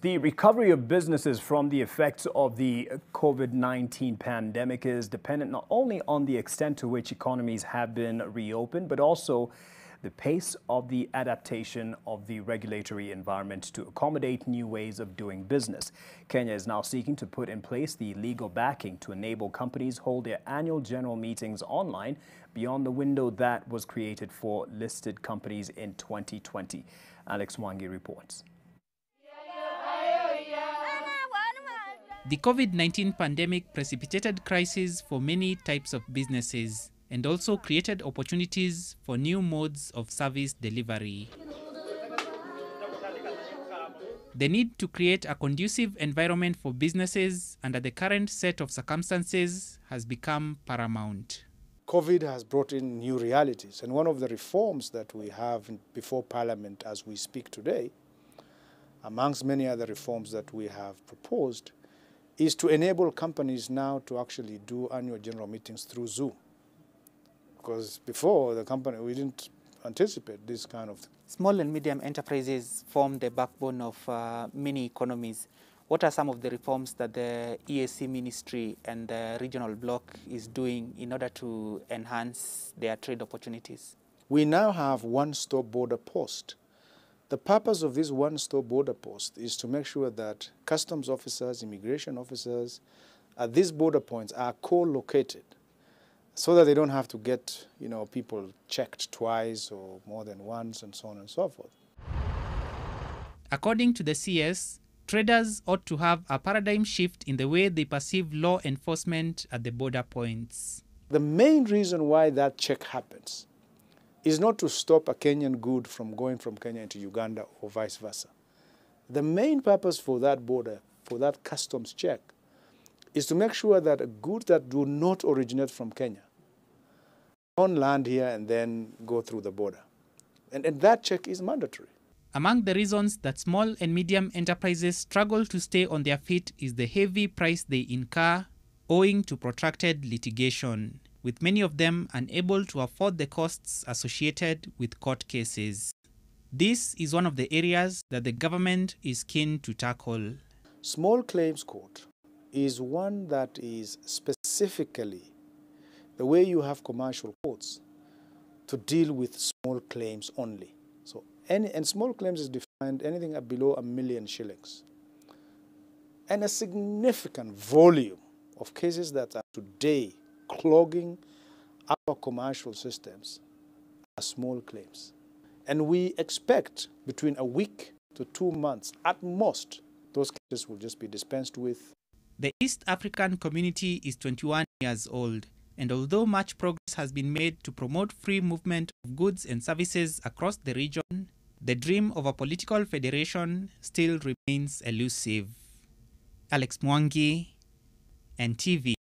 The recovery of businesses from the effects of the COVID-19 pandemic is dependent not only on the extent to which economies have been reopened, but also the pace of the adaptation of the regulatory environment to accommodate new ways of doing business. Kenya is now seeking to put in place the legal backing to enable companies hold their annual general meetings online beyond the window that was created for listed companies in 2020. Alex Mwangi reports. The COVID-19 pandemic precipitated crises for many types of businesses and also created opportunities for new modes of service delivery. The need to create a conducive environment for businesses under the current set of circumstances has become paramount. COVID has brought in new realities, and one of the reforms that we have before Parliament as we speak today, amongst many other reforms that we have proposed, is to enable companies now to actually do annual general meetings through Zoom. Because before, we didn't anticipate this kind of thing. Small and medium enterprises form the backbone of many economies. What are some of the reforms that the EAC Ministry and the regional bloc is doing in order to enhance their trade opportunities? We now have one-stop border post. The purpose of this one-stop border post is to make sure that customs officers, immigration officers at these border points are co-located so that they don't have to get, people checked twice or more than once and so on and so forth. According to the CS, traders ought to have a paradigm shift in the way they perceive law enforcement at the border points. The main reason why that check happens is not to stop a Kenyan good from going from Kenya into Uganda or vice versa. The main purpose for that border, for that customs check, is to make sure that goods that do not originate from Kenya don't land here and then go through the border. And that check is mandatory. Among the reasons that small and medium enterprises struggle to stay on their feet is the heavy price they incur owing to protracted litigation, with many of them unable to afford the costs associated with court cases. This is one of the areas that the government is keen to tackle. Small claims court is one that is specifically the way you have commercial courts to deal with small claims only. So and small claims is defined anything below 1 million shillings. And a significant volume of cases that are today clogging our commercial systems are small claims. And we expect between a week to 2 months at most, those cases will just be dispensed with. The East African community is 21 years old, and although much progress has been made to promote free movement of goods and services across the region, the dream of a political federation still remains elusive. Alex Mwangi, NTV.